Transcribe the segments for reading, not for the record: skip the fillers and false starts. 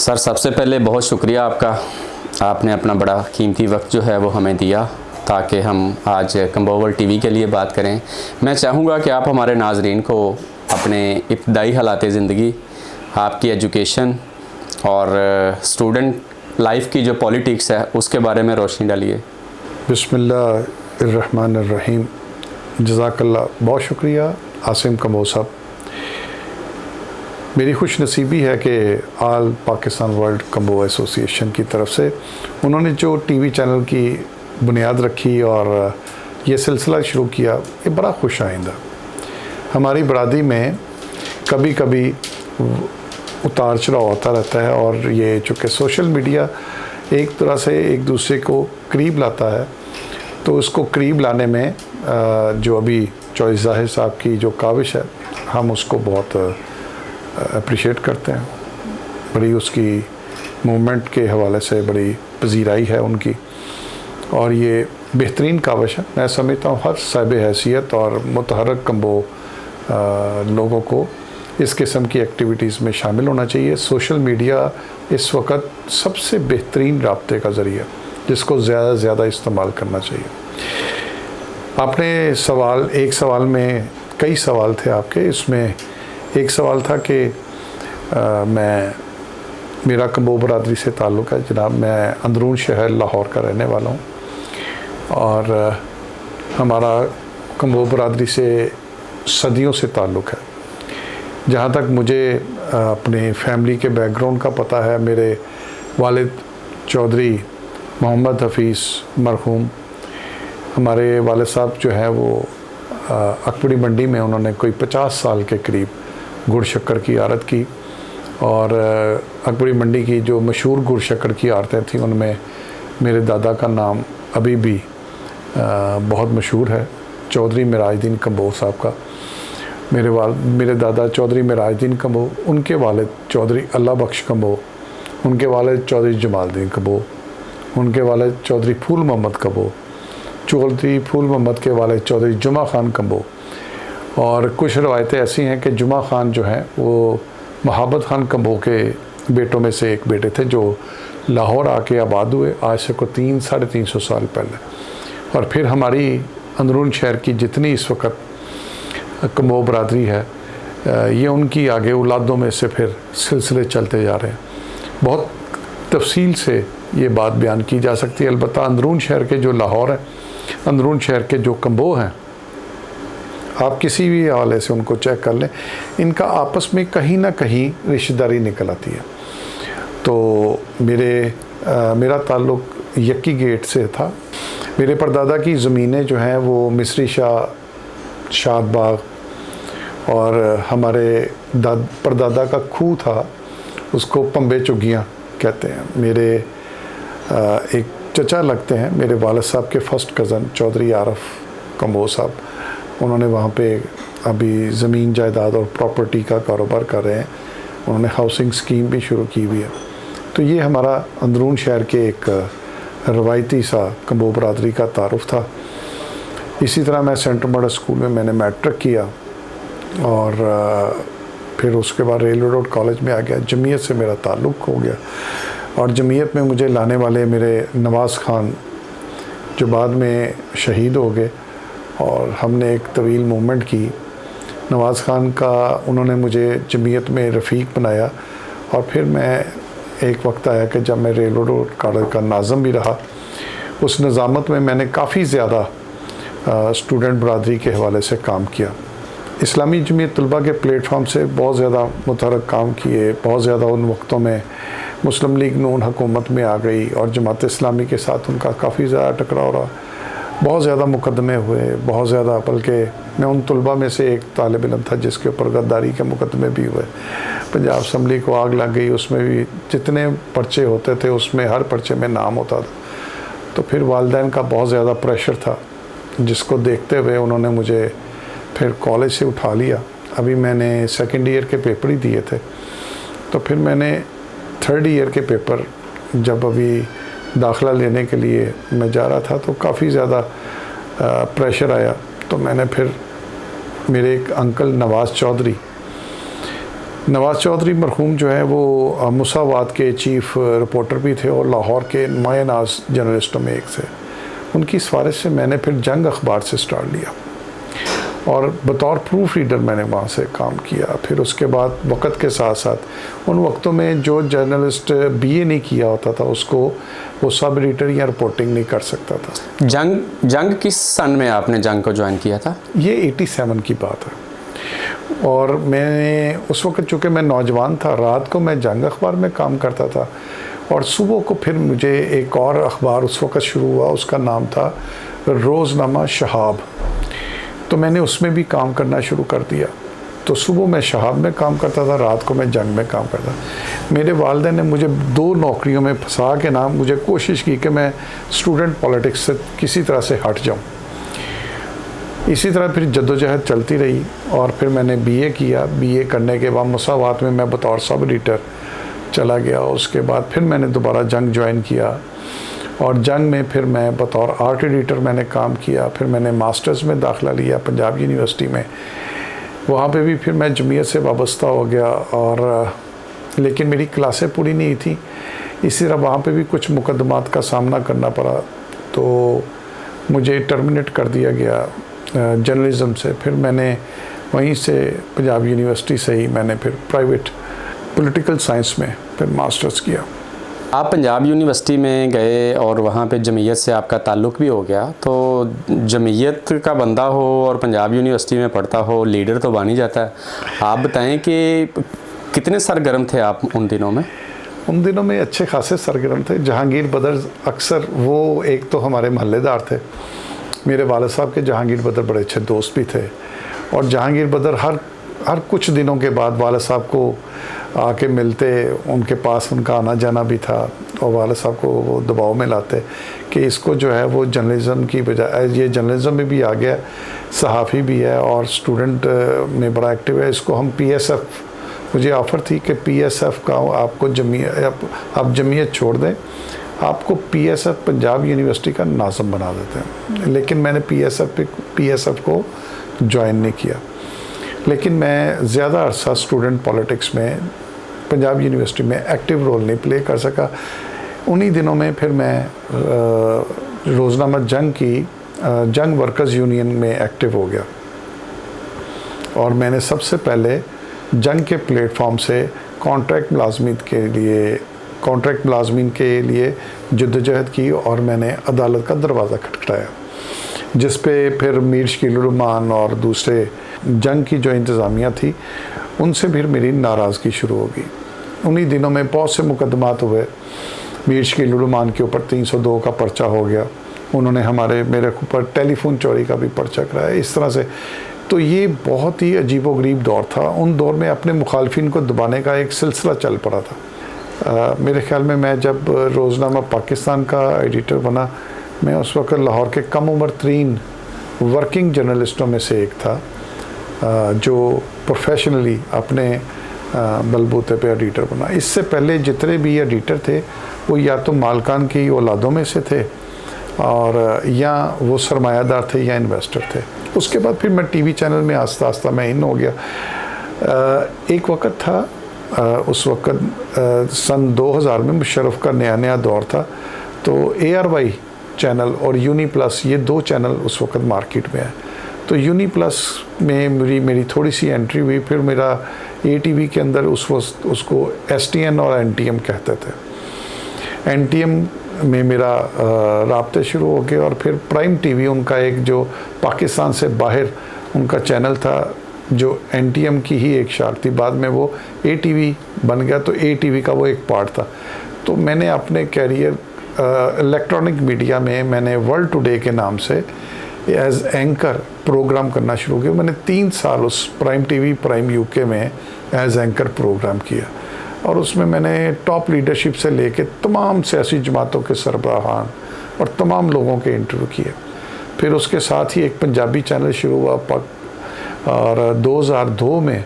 Sir सबसे पहले बहुत शुक्रिया आपका। आपने अपना बड़ा कीमती वक्त जो है वो हमें दिया ताकि हम आज कम्बोवल टीवी के लिए बात करें। मैं चाहूँगा कि आप हमारे नाजरीन को अपने इब्तदाई हालात ज़िंदगी, आपकी एजुकेशन और स्टूडेंट लाइफ की जो पॉलिटिक्स है उसके बारे में रोशनी डालिए। बिस्मिल्लाहिर्रहमानिर्रहीम। जज़ाकल्लाह, बहुत शुक्रिया आसिम कम्बो साहब। मेरी खुश नसीबी है कि आल पाकिस्तान वर्ल्ड कम्बो एसोसिएशन की तरफ से उन्होंने जो टीवी चैनल की बुनियाद रखी और ये सिलसिला शुरू किया, ये बड़ा खुश आइंदा। हमारी बरादरी में कभी कभी उतार चढ़ाव होता रहता है और ये चूँकि सोशल मीडिया एक तरह से एक दूसरे को करीब लाता है, तो उसको करीब लाने में जो अभी चौधरी ज़ाहिर साहब की जो काविश है, हम उसको बहुत अप्रिशिएट करते हैं। बड़ी उसकी मूवमेंट के हवाले से बड़ी पजीराई है उनकी, और ये बेहतरीन काविश है। मैं समझता हूँ हर साहिब हैसियत और मुतहर्रिक कम्बो लोगों को इस किस्म की एक्टिविटीज़ में शामिल होना चाहिए। सोशल मीडिया इस वक्त सबसे बेहतरीन राब्ते का ज़रिया, जिसको ज़्यादा से ज़्यादा इस्तेमाल करना चाहिए। आपने एक सवाल में कई सवाल थे आपके। इसमें एक सवाल था कि मेरा कम्बो बरादरी से ताल्लुक़ है। जनाब, मैं अंदरून शहर लाहौर का रहने वाला हूँ और हमारा कम्बो बरादरी से सदियों से ताल्लुक़ है। जहाँ तक मुझे अपने फैमिली के बैकग्राउंड का पता है, मेरे वालिद चौधरी मोहम्मद हफीज़ मरहूम, हमारे वालिद साहब जो हैं वो अकबरी मंडी में उन्होंने कोई 50 साल के करीब गुड़ शक्कर की आड़त की, और अकबरी मंडी की जो मशहूर गुड़ शक्कर की आड़तें थीं उनमें मेरे दादा का नाम अभी भी बहुत मशहूर है, चौधरी मिराजुद्दीन कम्बो साहब का। मेरे दादा चौधरी मिराजुद्दीन कम्बो, उनके वालिद चौधरी अल्लाह बख्श कम्बो, उनके वालिद चौधरी जमालुद्दीन कम्बो, उनके वालिद चौधरी फूल मोहम्मद कम्बो, चौधरी फूल मोहम्मद के वालिद चौधरी जुमा खान कम्बो। और कुछ रवायतें ऐसी हैं कि जुमा खान जो हैं वो मोहब्बत खान कम्बो के बेटों में से एक बेटे थे, जो लाहौर आके आबाद हुए आज से को 300-350 साल पहले। और फिर हमारी अंदरून शहर की जितनी इस वक्त कम्बो बरादरी है, ये उनकी आगे औलादों में से फिर सिलसिले चलते जा रहे हैं। बहुत तफसील से ये बात बयान की जा सकती है। अलबत्ता अंदरून शहर के जो लाहौर है, अंदरून शहर के जो कम्बो हैं, आप किसी भी हवाले से उनको चेक कर लें, इनका आपस में कहीं ना कहीं रिश्तेदारी निकल आती है। तो मेरा ताल्लुक़ यक्की गेट से था। मेरे परदादा की ज़मीनें जो हैं वो मिस्री शाह, शाद बाग, और हमारे परदादा का खूह था, उसको पंबे चुगियाँ कहते हैं। मेरे एक चचा लगते हैं, मेरे वालिद साहब के फ़र्स्ट कज़न चौधरी आरफ कम्बो साहब, उन्होंने वहाँ पे अभी ज़मीन जायदाद और प्रॉपर्टी का कारोबार कर रहे हैं। उन्होंने हाउसिंग स्कीम भी शुरू की हुई है। तो ये हमारा अंदरून शहर के एक रवायती सा कम्बो बरादरी का तारुफ था। इसी तरह मैं सेंट्रल मॉडल स्कूल में मैंने मैट्रिक किया और फिर उसके बाद रेलवे रोड कॉलेज में आ गया। जमीयत से मेरा ताल्लुक़ हो गया और जमीयत में मुझे लाने वाले मेरे नवाज़ खान, जो बाद में शहीद हो गए, और हमने एक तवील मूवमेंट की। नवाज़ खान का उन्होंने मुझे जमीयत में रफ़ीक बनाया, और फिर मैं एक वक्त आया कि जब मैं रेलवे रोड कॉलेज का नाज़म भी रहा। उस निज़ामत में मैंने काफ़ी ज़्यादा स्टूडेंट बरादरी के हवाले से काम किया। इस्लामी जमीयत तलबा के प्लेटफॉर्म से बहुत ज़्यादा मुतहर्रिक काम किए। बहुत ज़्यादा उन वक्तों में मुस्लिम लीग नून हुकूमत में आ गई और जमात इस्लामी के साथ उनका काफ़ी ज़्यादा टकराव रहा। बहुत ज़्यादा मुकदमे हुए, बहुत ज़्यादा, बल्कि मैं उन तलबा में से एक तालिब इल्म था जिसके ऊपर गद्दारी के मुकदमे भी हुए। पंजाब असम्बली को आग लग गई, उसमें भी जितने पर्चे होते थे उसमें हर पर्चे में नाम होता था। तो फिर वालिदैन का बहुत ज़्यादा प्रेशर था, जिसको देखते हुए उन्होंने मुझे फिर कॉलेज से उठा लिया। अभी मैंने सेकेंड ईयर के पेपर ही दिए थे, तो फिर मैंने थर्ड ईयर के पेपर जब अभी दाखिला लेने के लिए मैं जा रहा था, तो काफ़ी ज़्यादा प्रेशर आया। तो मैंने फिर मेरे एक अंकल नवाज़ चौधरी, नवाज़ चौधरी मरहूम जो है वो मुसावात के चीफ रिपोर्टर भी थे और लाहौर के नुमाया नाज जर्नलिस्टों में एक थे। उनकी सिफारिश से मैंने फिर जंग अखबार से स्टार्ट लिया और बतौर प्रूफ रीडर मैंने वहाँ से काम किया। फिर उसके बाद वक्त के साथ साथ उन वक्तों में जो जर्नलिस्ट बीए नहीं किया होता था उसको वो सब एडिटर या रिपोर्टिंग नहीं कर सकता था। जंग किस सन में आपने जंग को ज्वाइन किया था? ये 87 की बात है और मैंने उस वक्त चूँकि मैं नौजवान था, रात को मैं जंग अखबार में काम करता था और सुबह को फिर मुझे एक और अखबार उस वक्त शुरू हुआ, उसका नाम था रोज़नामा शहाब। तो मैंने उसमें भी काम करना शुरू कर दिया। तो सुबह मैं शहाब में काम करता था, रात को मैं जंग में काम करता। मेरे वालिदैन ने मुझे 2 नौकरियों में फंसा के ना मुझे कोशिश की कि मैं स्टूडेंट पॉलिटिक्स से किसी तरह से हट जाऊं। इसी तरह फिर जद्दोजहद चलती रही और फिर मैंने बीए किया। बीए करने के बाद मुसावात में मैं बतौर सब एडिटर चला गया। उसके बाद फिर मैंने दोबारा जंग ज्वाइन किया और जंग में फिर मैं बतौर आर्ट एडिटर मैंने काम किया। फिर मैंने मास्टर्स में दाखिला लिया पंजाब यूनिवर्सिटी में। वहाँ पे भी फिर मैं जमीयत से वाबस्ता हो गया और लेकिन मेरी क्लासें पूरी नहीं थी, इसी तरह वहाँ पे भी कुछ मुकदमात का सामना करना पड़ा तो मुझे टर्मिनेट कर दिया गया जर्नलिज़म से। फिर मैंने वहीं से पंजाब यूनिवर्सिटी से ही मैंने फिर प्राइवेट पॉलिटिकल साइंस में फिर मास्टर्स किया। आप पंजाब यूनिवर्सिटी में गए और वहाँ पे जमीयत से आपका ताल्लुक़ भी हो गया, तो जमीयत का बंदा हो और पंजाब यूनिवर्सिटी में पढ़ता हो, लीडर तो बन ही जाता है। आप बताएं कि कितने सरगर्म थे आप उन दिनों में? उन दिनों में अच्छे खासे सरगर्म थे। जहांगीर बदर अक्सर वो एक तो हमारे महल्लेदार थे, मेरे वालिद साहब के जहांगीर बदर बड़े अच्छे दोस्त भी थे और जहांगीर बदर हर कुछ दिनों के बाद वालिद साहब को आके मिलते, उनके पास उनका आना जाना भी था और वालिद साहब को वो दबाव में लाते कि इसको जो है वो जर्नलिज़म की बजाय ये जर्नलिज़म में भी आ गया, सहाफ़ी भी है और स्टूडेंट में बड़ा एक्टिव है, इसको हम PSF, मुझे ऑफ़र थी कि PSF का आपको आप जमीयत छोड़ दें, आपको PSF पंजाब यूनिवर्सिटी का नाज़िम बना देते हैं। लेकिन मैंने PSF को ज्वाइन नहीं किया। लेकिन मैं ज़्यादा अरसा स्टूडेंट पॉलिटिक्स में पंजाब यूनिवर्सिटी में एक्टिव रोल नहीं प्ले कर सका। उन्हीं दिनों में फिर मैं रोज़नामा जंग वर्कर्स यूनियन में एक्टिव हो गया और मैंने सबसे पहले जंग के प्लेटफॉर्म से कॉन्ट्रैक्ट मुलाजमीन के लिए जद्दोजहद की और मैंने अदालत का दरवाज़ा खटखटाया, जिस पे फिर मीर शकील उर रहमान और दूसरे जंग की जो इंतज़ामिया थी उनसे फिर मेरी नाराज़गी शुरू हो गई। उन्हीं दिनों में बहुत से मुकदमात हुए। मीर शकील उर रहमान के ऊपर 302 का पर्चा हो गया, उन्होंने मेरे ऊपर टेलीफोन चोरी का भी पर्चा कराया, इस तरह से। तो ये बहुत ही अजीबोगरीब दौर था। उन दौर में अपने मुखालफिन को दबाने का एक सिलसिला चल पड़ा था। मेरे ख्याल में मैं जब रोज़नामा पाकिस्तान का एडिटर बना, मैं उस वक्त लाहौर के कम उम्र तरीन वर्किंग जर्नलिस्टों में से एक था जो प्रोफेशनली अपने बलबूते पे एडिटर बना। इससे पहले जितने भी एडिटर थे वो या तो मालकान की औलादों में से थे और या वो सरमायादार थे या इन्वेस्टर थे। उसके बाद फिर मैं टीवी चैनल में आस्ता आस्ता मैं इन हो गया। एक वक्त था, उस वक्त सन 2000 में मुशर्रफ का नया दौर था, तो ARY चैनल और यूनी प्लस, ये 2 चैनल उस वक्त मार्केट में है। तो यूनी प्लस में मेरी थोड़ी सी एंट्री हुई। फिर मेरा ATV के अंदर उसको STN और NTM कहते थे। NTM में मेरा राब्ते शुरू हो गए और फिर प्राइम TV उनका एक जो पाकिस्तान से बाहर उनका चैनल था जो NTM की ही एक शाख थी, बाद में वो ATV बन गया, तो ATV का वो एक पार्ट था। तो मैंने अपने कैरियर इलेक्ट्रॉनिक मीडिया में मैंने वर्ल्ड टुडे के नाम से एज एंकर प्रोग्राम करना शुरू किया। मैंने 3 साल उस प्राइम TV प्राइम UK में एज एंकर प्रोग्राम किया और उसमें मैंने टॉप लीडरशिप से लेके तमाम सियासी जमातों के सरबराहान और तमाम लोगों के इंटरव्यू किए। फिर उसके साथ ही एक पंजाबी चैनल शुरू हुआ और 2002 में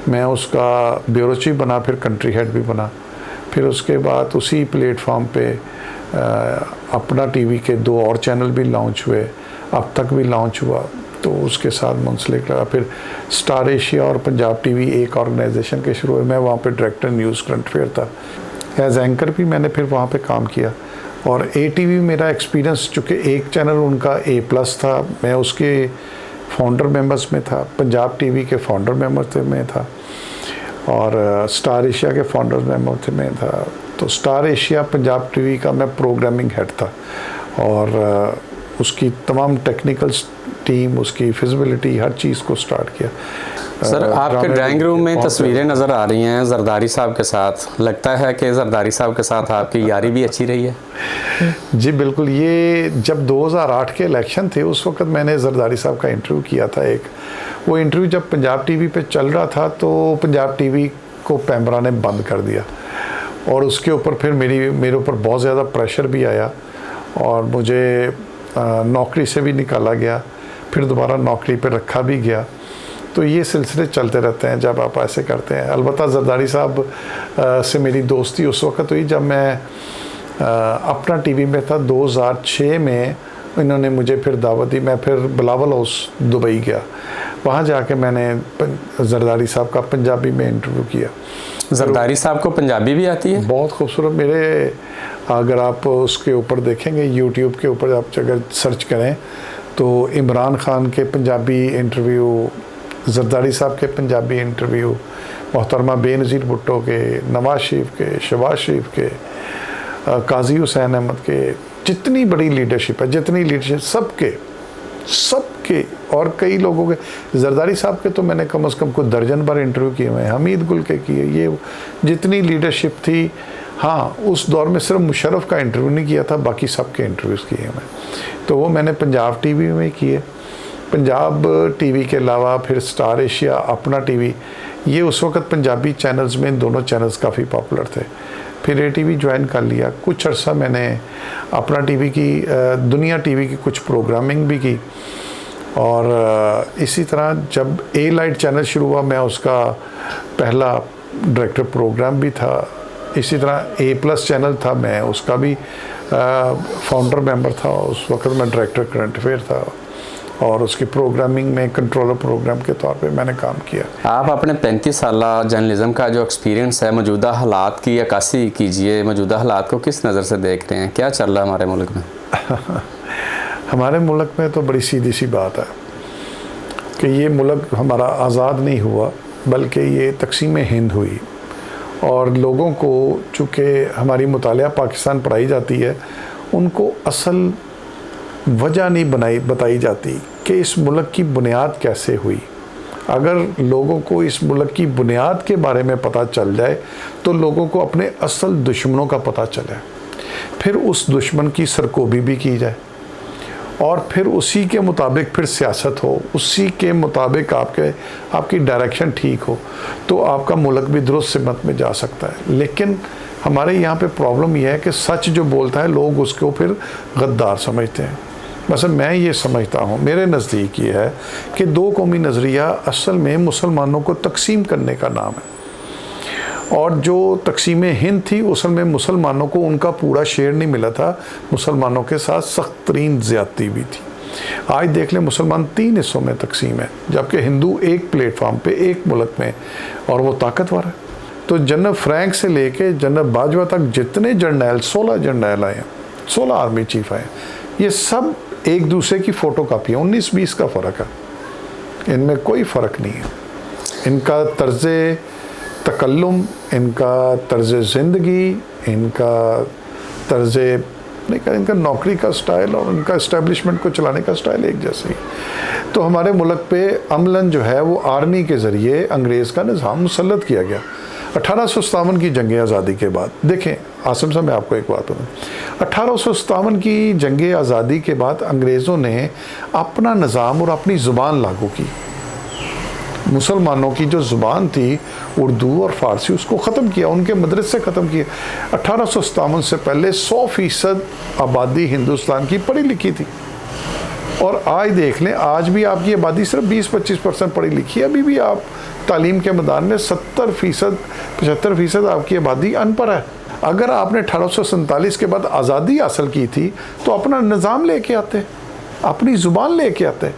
मैं उसका ब्यूरो चीफ बना, फिर कंट्री हेड भी बना। फिर उसके बाद उसी प्लेटफॉर्म पे अपना TV के 2 और चैनल भी लॉन्च हुए, अब तक भी लॉन्च हुआ। तो उसके साथ मुंसलिक रहा। फिर स्टार एशिया और पंजाब टीवी एक ऑर्गेनाइजेशन के शुरू हुए, मैं वहाँ पे डायरेक्टर न्यूज़ करंट अफेयर था। एज एंकर भी मैंने फिर वहाँ पे काम किया। और ATV मेरा एक्सपीरियंस, चूँकि एक चैनल उनका A+ था, मैं उसके फाउंडर मेंबर्स में था, पंजाब टीवी के फाउंडर मेंबर में था, और स्टार एशिया के फाउंडर मेंबर में था। तो स्टार एशिया पंजाब टीवी का मैं प्रोग्रामिंग हेड था, और उसकी तमाम टेक्निकल टीम, उसकी फिजिबिलिटी, हर चीज़ को स्टार्ट किया। सर, आपके ड्राइंग रूम में तस्वीरें नज़र आ रही हैं जरदारी साहब के साथ। लगता है कि जरदारी साहब के साथ आपकी यारी भी अच्छी रही है? जी बिल्कुल। ये जब 2008 के इलेक्शन थे, उस वक्त मैंने जरदारी साहब का इंटरव्यू किया था एक। वो इंटरव्यू जब पंजाब टीवी पे चल रहा था, तो पंजाब टीवी को पैमरा ने बंद कर दिया, और उसके ऊपर फिर मेरे ऊपर बहुत ज़्यादा प्रेशर भी आया, और मुझे नौकरी से भी निकाला गया, फिर दोबारा नौकरी पे रखा भी गया। तो ये सिलसिले चलते रहते हैं जब आप ऐसे करते हैं। अलबत्ता जरदारी साहब से मेरी दोस्ती उस वक्त हुई जब मैं अपना टीवी में था। 2006 में इन्होंने मुझे फिर दावत दी, मैं फिर बिलावल हाउस दुबई गया, वहाँ जाके मैंने जरदारी साहब का पंजाबी में इंटरव्यू किया। जरदारी साहब को पंजाबी भी आती है? बहुत खूबसूरत। मेरे, अगर आप उसके ऊपर देखेंगे, यूट्यूब के ऊपर आप अगर सर्च करें, तो इमरान खान के पंजाबी इंटरव्यू, जरदारी साहब के पंजाबी इंटरव्यू, मोहतरमा बेनज़ीर भुट्टो के, नवाज शरीफ के, शहबाज शरीफ के, काजी हुसैन अहमद के, जितनी बड़ी लीडरशिप है, जितनी लीडरशिप सबके, और कई लोगों के। जरदारी साहब के तो मैंने कम से कम कोई दर्जन बार इंटरव्यू किए हुए हैं, हमीद गुल के किए, ये जितनी लीडरशिप थी। हाँ, उस दौर में सिर्फ मुशर्रफ का इंटरव्यू नहीं किया था, बाकी सबके इंटरव्यूज़ किए मैं। तो वो मैंने पंजाब टीवी में किए। पंजाब टीवी के अलावा फिर स्टार एशिया, अपना टीवी, ये उस वक्त पंजाबी चैनल्स में दोनों चैनल्स काफ़ी पॉपुलर थे। फिर ATV ज्वाइन कर लिया। कुछ अर्सा मैंने अपना टीवी की, दुनिया टीवी की कुछ प्रोग्रामिंग भी की, और इसी तरह जब A-लाइट चैनल शुरू हुआ, मैं उसका पहला डायरेक्टर प्रोग्राम भी था। इसी तरह A+ चैनल था, मैं उसका भी फाउंडर मेंबर था। उस वक्त मैं डायरेक्टर करंट अफेयर था, और उसकी प्रोग्रामिंग में कंट्रोलर प्रोग्राम के तौर पे मैंने काम किया। आप अपने 35 साल जर्नलिज्म का जो एक्सपीरियंस है, मौजूदा हालात की अक्कासी कीजिए। मौजूदा हालात को किस नज़र से देख रहे हैं? क्या चल रहा है हमारे मुल्क में? हमारे मुल्क में तो बड़ी सीधी सी बात है कि ये मुल्क हमारा आज़ाद नहीं हुआ, बल्कि ये तकसीम हिंद हुई। और लोगों को, चूँकि हमारी मुतालिया पाकिस्तान पढ़ाई जाती है, उनको असल वजह नहीं बताई जाती कि इस मुल्क की बुनियाद कैसे हुई। अगर लोगों को इस मुल्क की बुनियाद के बारे में पता चल जाए, तो लोगों को अपने असल दुश्मनों का पता चले, फिर उस दुश्मन की सरकोबी भी की जाए, और फिर उसी के मुताबिक फिर सियासत हो, उसी के मुताबिक आपकी डायरेक्शन ठीक हो, तो आपका मुल्क भी दुरुस्त सिमत में जा सकता है। लेकिन हमारे यहाँ पे प्रॉब्लम यह है कि सच जो बोलता है, लोग उसको फिर गद्दार समझते हैं। बस मैं ये समझता हूँ, मेरे नज़दीक ये है कि दो कौमी नज़रिया असल में मुसलमानों को तकसीम करने का नाम है, और जो तकसीम हिंद थी, असल में मुसलमानों को उनका पूरा शेयर नहीं मिला था, मुसलमानों के साथ सख्त तरीन ज़्यादती भी थी। आज देख लें, मुसलमान 3 हिस्सों में तकसीम है, जबकि हिंदू एक प्लेटफार्म पे, एक मुल्क में, और वो ताकतवर है। तो जनरल फ्रैंक से लेके जनरल बाजवा तक जितने जर्नैल, 16 जर्नैल आए हैं, 16 आर्मी चीफ आए, ये सब एक दूसरे की फ़ोटो कापी है। 19-20 का फ़र्क है, इनमें कोई फ़र्क नहीं है। इनका तर्ज़ तकल्लुम, इनका तर्ज़ ज़िंदगी, इनका तर्ज़ नहीं का, इनका नौकरी का स्टाइल और इनका इस्टेब्लिशमेंट को चलाने का स्टाइल एक जैसे ही। तो हमारे मुल्क पे अमलन जो है वो आर्मी के ज़रिए अंग्रेज़ का निज़ाम मुसल्लत किया गया। 1857 की जंग आज़ादी के बाद, देखें आसिम साहब, मैं आपको एक बात बताऊँ, 1857 की जंग आज़ादी के बाद अंग्रेज़ों ने अपना निज़ाम और अपनी ज़ुबान लागू की। मुसलमानों की जो ज़ुबान थी उर्दू और फ़ारसी, उसको ख़त्म किया, उनके मदरसे ख़त्म किए। 1857 से पहले 100% आबादी हिंदुस्तान की पढ़ी लिखी थी, और आज देख लें, आज भी आपकी आबादी सिर्फ 20-25% पढ़ी लिखी है। अभी भी आप तालीम के मैदान में 70%, 75% आपकी आबादी अनपढ़ है। अगर आपने 1847 के बाद आज़ादी हासिल की थी, तो अपना निज़ाम लेके आते, अपनी ज़ुबान लेके आते हैं।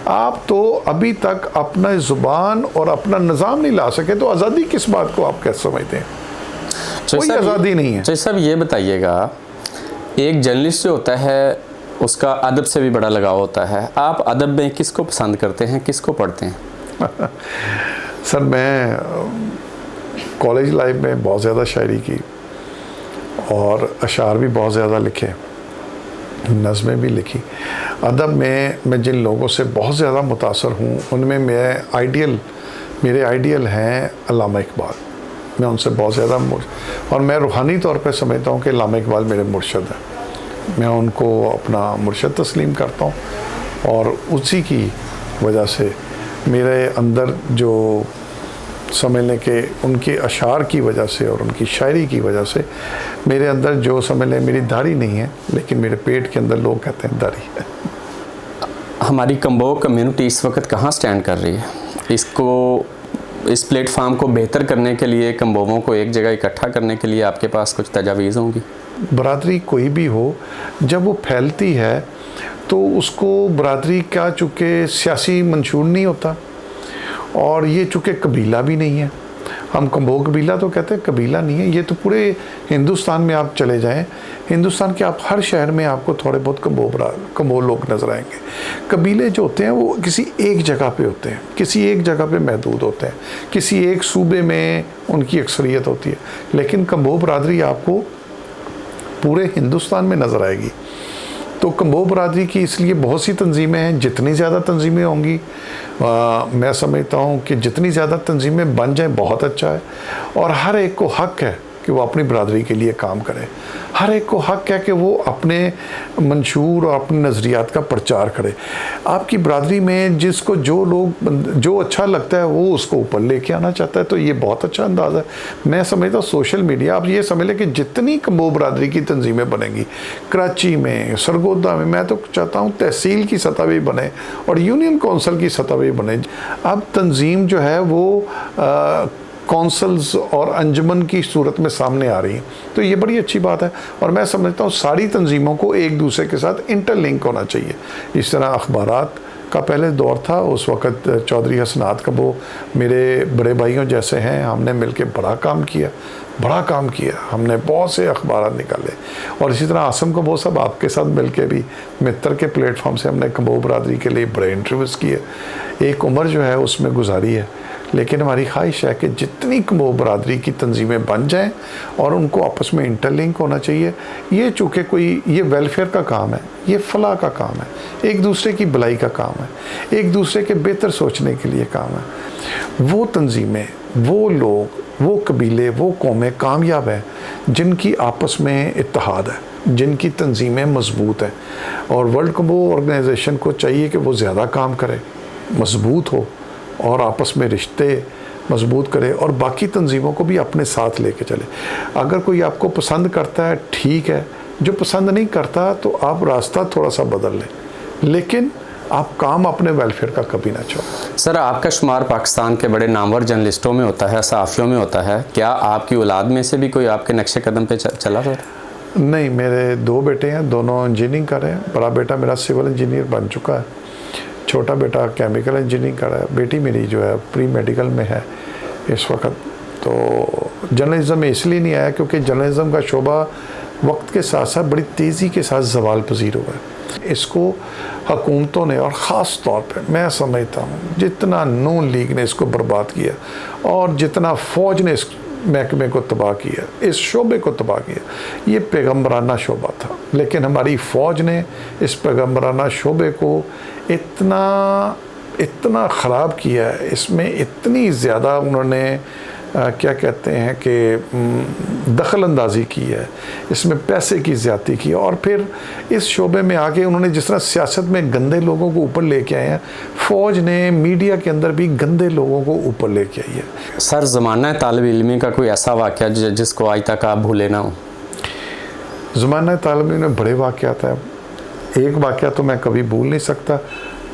आप तो अभी तक अपना ज़ुबान और अपना निज़ाम नहीं ला सके, तो आज़ादी किस बात को आप कैसे समझते हैं? कोई आज़ादी नहीं है। तो सब ये बताइएगा, एक जर्नलिस्ट जो होता है उसका अदब से भी बड़ा लगाव होता है। आप अदब में किसको पसंद करते हैं, किसको पढ़ते हैं? सर, मैं कॉलेज लाइफ में बहुत ज़्यादा शायरी की और अशार भी बहुत ज़्यादा लिखे, नज़में भी लिखी। अदब में मैं जिन लोगों से बहुत ज़्यादा मुतासर हूँ उनमें मेरे आइडियल हैं अल्लामा इकबाल। मैं उनसे बहुत ज़्यादा और मैं रूहानी तौर पे समझता हूँ कि अल्लामा इकबाल मेरे मुर्शद हैं। मैं उनको अपना मुर्शद तस्लीम करता हूँ और उसी की वजह से मेरे अंदर जो समझ लें कि उनके अशार की वजह से और उनकी शायरी की वजह से मेरे अंदर जो समझ लें, मेरी दाढ़ी नहीं है लेकिन मेरे पेट के अंदर लोग कहते हैं दाढ़ी है। हमारी कम्बो कम्युनिटी इस वक्त कहाँ स्टैंड कर रही है? इस प्लेटफार्म को बेहतर करने के लिए, कम्बोवों को एक जगह इकट्ठा करने के लिए आपके पास कुछ तजावीज़ होंगी? बरादरी कोई भी हो, जब वो फैलती है तो उसको बरादरी का चूँकि सियासी मंशूर नहीं होता, और ये चूँकि कबीला भी नहीं है। हम कम्बो कबीला तो कहते हैं, कबीला नहीं है। ये तो पूरे हिंदुस्तान में आप चले जाएं, हिंदुस्तान के आप हर शहर में आपको थोड़े बहुत कम्बो लोग नज़र आएंगे। कबीले जो होते हैं वो किसी एक जगह पे होते हैं, किसी एक जगह पे महदूद होते हैं, किसी एक सूबे में उनकी अक्सरियत होती है। लेकिन कम्बो बरादरी आपको पूरे हिंदुस्तान में नज़र आएगी। तो कम्बो बरादरी की इसलिए बहुत सी तंजीमें हैं। जितनी ज़्यादा तंजीमें होंगी, मैं समझता हूँ कि जितनी ज़्यादा तंजीमें बन जाएं बहुत अच्छा है। और हर एक को हक़ है कि वो अपनी बरादरी के लिए काम करे। हर एक को हक़ है कि वो अपने मंशूर और अपने नज़रियात का प्रचार करे। आपकी बरादरी में जिसको जो अच्छा लगता है वो उसको ऊपर लेके आना चाहता है, तो ये बहुत अच्छा अंदाज़ है। मैं समझता हूँ सोशल मीडिया, आप ये समझ लें कि जितनी कम्बो बरादरी की तंजीमें बनेंगी कराची में, सरगोदा में, मैं तो चाहता हूँ तहसील की सतह भी बने और यूनियन कौंसिल की सतह भी बने। अब तंजीम जो है वो कौंसल्स और अंजुमन की सूरत में सामने आ रही है, तो ये बड़ी अच्छी बात है। और मैं समझता हूँ सारी तंजीमों को एक दूसरे के साथ इंटरलिंक होना चाहिए। इस तरह अखबारात का पहले दौर था, उस वक़्त चौधरी हसनात कम्बो मेरे बड़े भाइयों जैसे हैं, हमने मिलकर बड़ा काम किया। हमने बहुत से अखबारात निकाले। और इसी तरह आसम कम्बो साहब आपके साथ मिलकर भी मित्र के प्लेटफॉर्म से हमने कम्बो बरादरी के लिए बड़े इंटरव्यूज़ किए। एक उम्र जो है उसमें गुजारी है, लेकिन हमारी ख्वाहिश है कि जितनी कम्बो बरादरी की तंजीमें बन जाएं और उनको आपस में इंटरलिंक होना चाहिए। ये चूँकि ये वेलफेयर का काम है, ये फलाह का काम है, एक दूसरे की भलाई का काम है, एक दूसरे के बेहतर सोचने के लिए काम है। वो तंजीमें, वो लोग, वो कबीले, वो कौमें कामयाब हैं जिनकी आपस में इत्तेहाद है, जिनकी तंजीमें मजबूत हैं। और वर्ल्ड कम्बो ऑर्गेनाइजेशन को चाहिए कि वो ज़्यादा काम करे, मजबूत हो और आपस में रिश्ते मजबूत करे और बाकी तंजीमों को भी अपने साथ लेके चले। अगर कोई आपको पसंद करता है ठीक है, जो पसंद नहीं करता तो आप रास्ता थोड़ा सा बदल लें, लेकिन आप काम अपने वेलफेयर का कभी ना छोड़ें। सर, आपका शुमार पाकिस्तान के बड़े नामवर जर्नलिस्टों में होता है, सहाफ़ियों में होता है। क्या आपकी औलाद में से भी कोई आपके नक्शे कदम पे चला सर? नहीं, मेरे 2 बेटे हैं, दोनों इंजीनियरिंग कर रहे हैं। बड़ा बेटा मेरा सिविल इंजीनियर बन चुका है, छोटा बेटा केमिकल इंजीनियरिंग कर रहा है, बेटी मेरी जो है प्री मेडिकल में है इस वक्त। तो जर्नलिज़म में इसलिए नहीं आया क्योंकि जर्नलिज़म का शोबा वक्त के साथ साथ बड़ी तेज़ी के साथ ज़वाल पजीर हुआ है। इसको हुकूमतों ने और ख़ास तौर पे मैं समझता हूँ जितना नून लीग ने इसको बर्बाद किया और जितना फ़ौज ने इस महकमे को तबाह किया, इस शोबे को तबाह किया, ये पैगम्बराना शोबा था। लेकिन हमारी फ़ौज ने इस पैगम्बराना शोबे को इतना ख़राब किया है, इसमें इतनी ज़्यादा उन्होंने क्या कहते हैं कि दखल अंदाज़ी की है, इसमें पैसे की ज़्यादती की, और फिर इस शोबे में आके उन्होंने जिस तरह सियासत में गंदे लोगों को ऊपर लेके आए हैं, फ़ौज ने मीडिया के अंदर भी गंदे लोगों को ऊपर लेके आई है। सर, ज़माना तालिब इल्मी का कोई ऐसा वाक़या जिसको आज तक आप भूले ना हो? ज़माना तालिब इल्मी में बड़े वाक़यात हैं। एक वाक़या तो मैं कभी भूल नहीं सकता,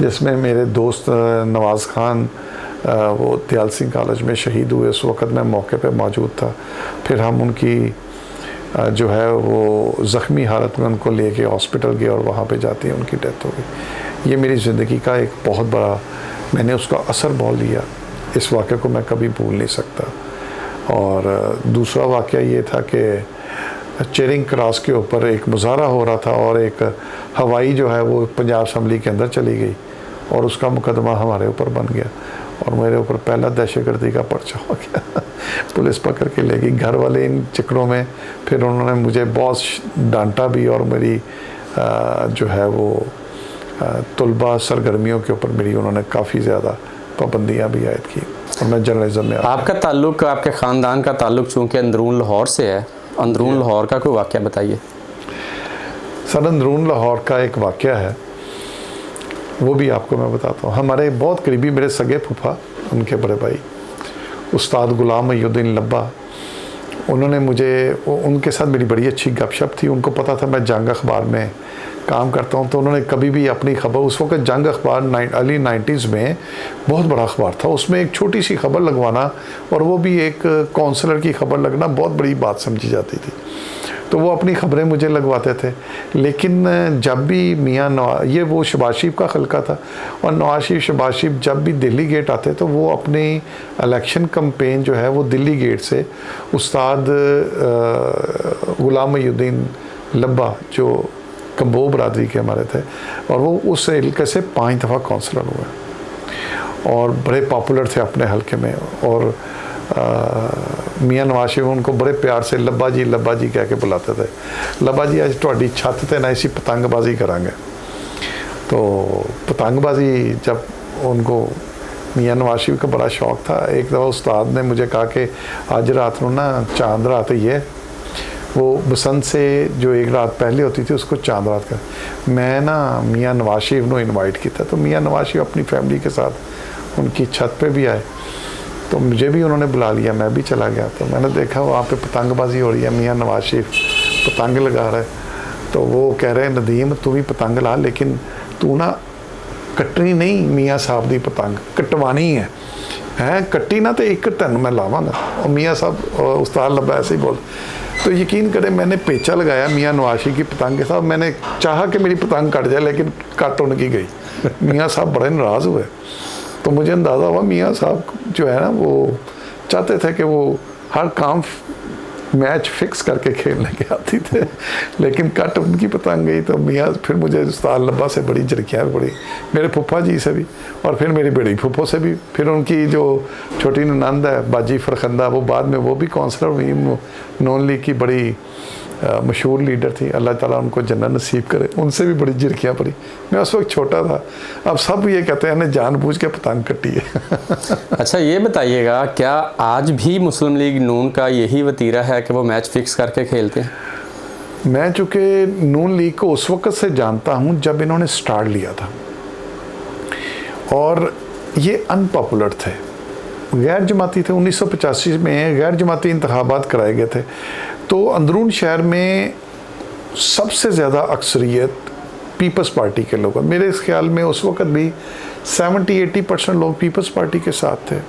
जिसमें मेरे दोस्त नवाज़ खान वो दयाल सिंह कॉलेज में शहीद हुए। उस वक़्त मैं मौके पे मौजूद था। फिर हम उनकी जो है वो ज़ख्मी हालत में उनको लेके हॉस्पिटल गए और वहाँ पे जाते ही उनकी डेथ हो गई। ये मेरी ज़िंदगी का एक बहुत बड़ा, मैंने उसका असर बहुत लिया। इस वाक़े को मैं कभी भूल नहीं सकता। और दूसरा वाक़या ये था कि चेरिंग क्रॉस के ऊपर एक मुजाहरा हो रहा था और एक हवाई जो है वो पंजाब असम्बली के अंदर चली गई और उसका मुकदमा हमारे ऊपर बन गया और मेरे ऊपर पहला दहशतगर्दी का पर्चा हो गया। पुलिस पकड़ के ले गई। घर वाले इन चक्करों में फिर उन्होंने मुझे बहुत डांटा भी और मेरी जो है वो तलबा सरगर्मियों के ऊपर मेरी उन्होंने काफ़ी ज़्यादा पाबंदियाँ भी आयद की और मैं जर्नलिज्म में आपका ताल्लुक़, आपके ख़ानदान का ताल्लुक़ चूँकि अंदरून लाहौर से है, अंदरून लाहौर का कोई वाक़या बताइए। सर, अंदरून लाहौर का एक वाक़या है, वो भी आपको मैं बताता हूँ। हमारे बहुत करीबी मेरे सगे फूफा, उनके बड़े भाई उस्ताद गुलाम महीउद्दीन लब्बा, उन्होंने मुझे, उनके साथ मेरी बड़ी अच्छी गपशप थी। उनको पता था मैं जंग अखबार में काम करता हूँ, तो उन्होंने कभी भी अपनी खबर, उस वक्त जंग अखबार अर्ली 90s में बहुत बड़ा अखबार था, उसमें एक छोटी सी खबर लगवाना और वो भी एक काउंसलर की खबर लगना बहुत बड़ी बात समझी जाती थी। तो वो अपनी खबरें मुझे लगवाते थे। लेकिन जब भी मियाँ नवाज, ये वो शहबाज शरीफ का हल्का था, और नवाज शरीफ शहबाज शरीफ जब भी दिल्ली गेट आते तो वो अपनी इलेक्शन कैंपेन जो है वो दिल्ली गेट से उस्ताद गुलाम महीउद्दीन लब्बा जो कंबो बरादरी के हमारे थे, और वो उस हल्के से 5 दफ़ा काउंसलर हुए और बड़े पॉपुलर थे अपने हल्के में। और मियाँ नवाज शरीफ उनको बड़े प्यार से लब्बा जी कह के बुलाते थे। लब्बा जी आज तुहाडी छत ते ना इसी पतंगबाजी करांगे। तो पतंगबाजी जब उनको मियाँ नवाज शरीफ का बड़ा शौक़ था, एक दफ़ा उस्ताद ने मुझे कहा कि आज रात को ना चांद रात ही है, वो बसंत से जो एक रात पहले होती थी उसको चांद रात का, मैं ना मियाँ नवाज शरीफ को इनवाइट किया। तो मियाँ नवाज शरीफ अपनी फैमिली के साथ उनकी छत पे भी आए, तो मुझे भी उन्होंने बुला लिया, मैं भी चला गया। तो मैंने देखा वहाँ पे पतंगबाजी हो रही है, मियाँ नवाज शरीफ पतंग लगा रहा है। तो वो कह रहे हैं नदीम तू भी पतंग ला, लेकिन तू ना कट्टनी नहीं मियाँ साहब दी पतंग, कटवानी है कट्टी ना तो एक तेन मैं लावांगा। और मियाँ साहब उस्ताद लब्बा ऐसे ही बोल। तो यकीन करें मैंने पेचा लगाया मियाँ नवाज शरीफ की पतंग के साथ, मैंने चाहा कि मेरी पतंग कट जाए लेकिन कट उनकी गई। मियाँ साहब बड़े नाराज़ हुए। तो मुझे अंदाज़ा हुआ मियाँ साहब जो है ना वो चाहते थे कि वो हर काम मैच फिक्स करके खेलने के आती थे, लेकिन कट उनकी पतंग गई। तो मियाँ फिर मुझे उस्ताद लब्बा से बड़ी झिड़कियाँ पड़ी, मेरे फूफा जी से भी और फिर मेरी बड़ी फूफो से भी। फिर उनकी जो छोटी ननंद है बाजी फरखंदा, वो बाद में वो भी काउंसलर हुई, नून लीग की बड़ी मशहूर लीडर थी, अल्लाह ताला उनको जन्नत नसीब करे। उनसे भी बड़ी झिड़कियाँ पड़ी। मैं उस वक्त छोटा था। अब सब ये कहते हैं ने जानबूझ के पतंग कटी है। अच्छा ये बताइएगा, क्या आज भी मुस्लिम लीग नून का यही वतीरा है कि वो मैच फिक्स करके खेलते हैं? मैं चूँकि नून लीग को उस वक्त से जानता हूँ जब इन्होंने स्टार्ट लिया था, और ये अनपॉपुलर थे, गैर जमाती थे। 1985 में गैर जमाती इंतखाबात कराए गए थे। तो अंदरून शहर में सबसे ज़्यादा अक्सरियत पीपल्स पार्टी के लोग, मेरे इस ख्याल में उस वक्त भी 70-80% लोग पीपल्स पार्टी के साथ थे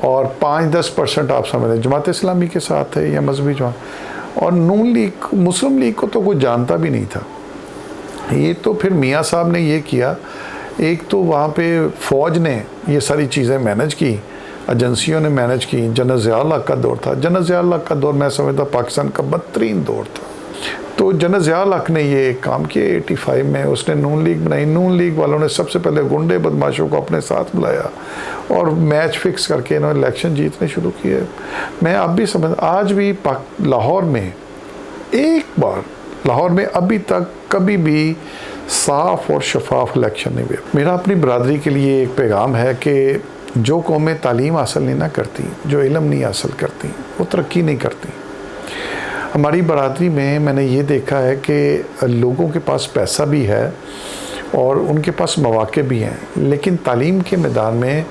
और 5-10% आप समझ लें जमात इस्लामी के साथ थे या मजहबी जमात। और नून लीग, मुस्लिम लीग को तो कोई जानता भी नहीं था। ये तो फिर मियाँ साहब ने ये किया, एक तो वहाँ पे फ़ौज ने ये सारी चीज़ें मैनेज की, एजेंसियों ने मैनेज की। जनरल ज़िया-उल हक का दौर था। जनरल ज़िया-उल हक का दौर मैं समझता पाकिस्तान का बदतरीन दौर था। तो जनरल ज़िया-उल हक ने ये काम किया 85 में, उसने नून लीग बनाई। नून लीग वालों ने सबसे पहले गुंडे बदमाशों को अपने साथ बुलाया और मैच फिक्स करके इन्होंने इलेक्शन जीतने शुरू किए। मैं अब भी समझ, आज भी लाहौर में एक बार, लाहौर में अभी तक कभी भी साफ़ और शफाफ इलेक्शन नहीं हुए। मेरा अपनी बरादरी के लिए एक पैगाम है कि जो कौमें तालीम हासिल नहीं ना करती, जो इल्म नहीं हासिल करती, वो तरक्की नहीं करती। हमारी बरादरी में मैंने ये देखा है कि लोगों के पास पैसा भी है और उनके पास मौक़े भी हैं, लेकिन तालीम के मैदान में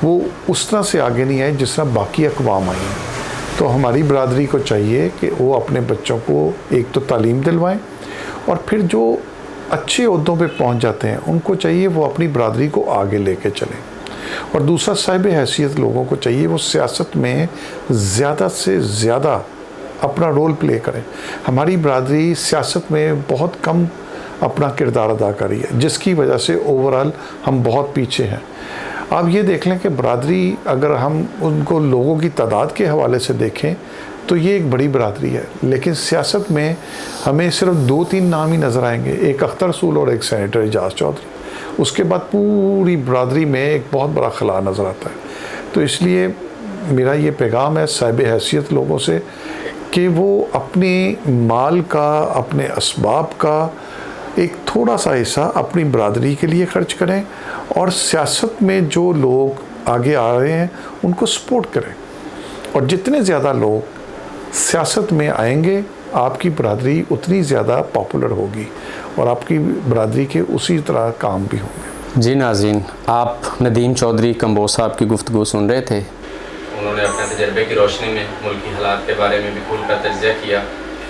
वो उस तरह से आगे नहीं आए जिस तरह बाकी अक़वाम आई हैं। तो हमारी बरादरी को चाहिए कि वो अपने बच्चों को एक तो तालीम दिलवाएं, और फिर जो अच्छे ओहदों पे पहुंच जाते हैं उनको चाहिए वो अपनी बरादरी को आगे लेके चलें। और दूसरा, साहिब हैसियत लोगों को चाहिए वो सियासत में ज़्यादा से ज़्यादा अपना रोल प्ले करें। हमारी बरादरी सियासत में बहुत कम अपना किरदार अदा करी है, जिसकी वजह से ओवरऑल हम बहुत पीछे हैं। आप ये देख लें कि बरादरी, अगर हम उनको लोगों की तादाद के हवाले से देखें तो ये एक बड़ी बरादरी है, लेकिन सियासत में हमें सिर्फ 2-3 नाम ही नज़र आएंगे, एक अख्तर रसूल और एक सेनेटर एजाज चौधरी। उसके बाद पूरी बरादरी में एक बहुत बड़ा खला नज़र आता है। तो इसलिए मेरा ये पैगाम है साहिब हैसियत लोगों से कि वो अपने माल का, अपने असबाब का एक थोड़ा सा हिस्सा अपनी बरादरी के लिए खर्च करें और सियासत में जो लोग आगे आ रहे हैं उनको सपोर्ट करें। और जितने ज़्यादा लोग सियासत में आएंगे, आपकी बरादरी उतनी ज़्यादा पॉपुलर होगी और आपकी बरादरी के उसी तरह काम भी होंगे। जी नाज़रीन, आप नदीम चौधरी कंबोज साहब की गुफ्तगू सुन रहे थे। उन्होंने अपने तजर्बे की रोशनी में मुल्की हालात के बारे में भी खुलकर तज्ज़िया किया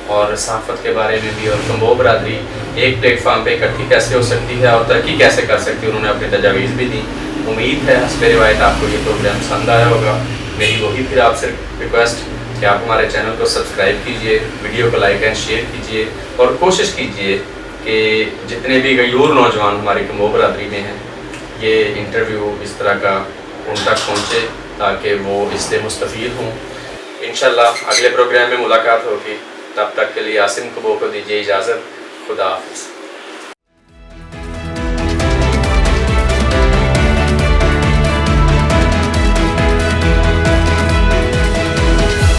और सहाफ़त के बारे में भी, और कंबोज बरादरी एक प्लेटफार्म पे इकट्ठी कैसे हो सकती है और तरक्की कैसे कर सकती है, उन्होंने अपनी तजावीज़ भी दी। उम्मीद है हस्बे रिवायत आपको ये प्रोग्राम पसंद आया होगा। मेरी वही फिर आपसे रिक्वेस्ट कि आप हमारे चैनल को सब्सक्राइब कीजिए, वीडियो को लाइक एंड शेयर कीजिए और कोशिश कीजिए कि जितने भी गयूर नौजवान हमारी कंबोज बरादरी में हैं, ये इंटरव्यू इस तरह का उन तक पहुँचे ताकि वो इससे मुस्तफ़ीद हों। इंशाल्लाह अगले प्रोग्राम में मुलाकात होगी। तब तक के लिए आसिम कबो को दीजिए इजाज़त। खुदा हाफ़िज़।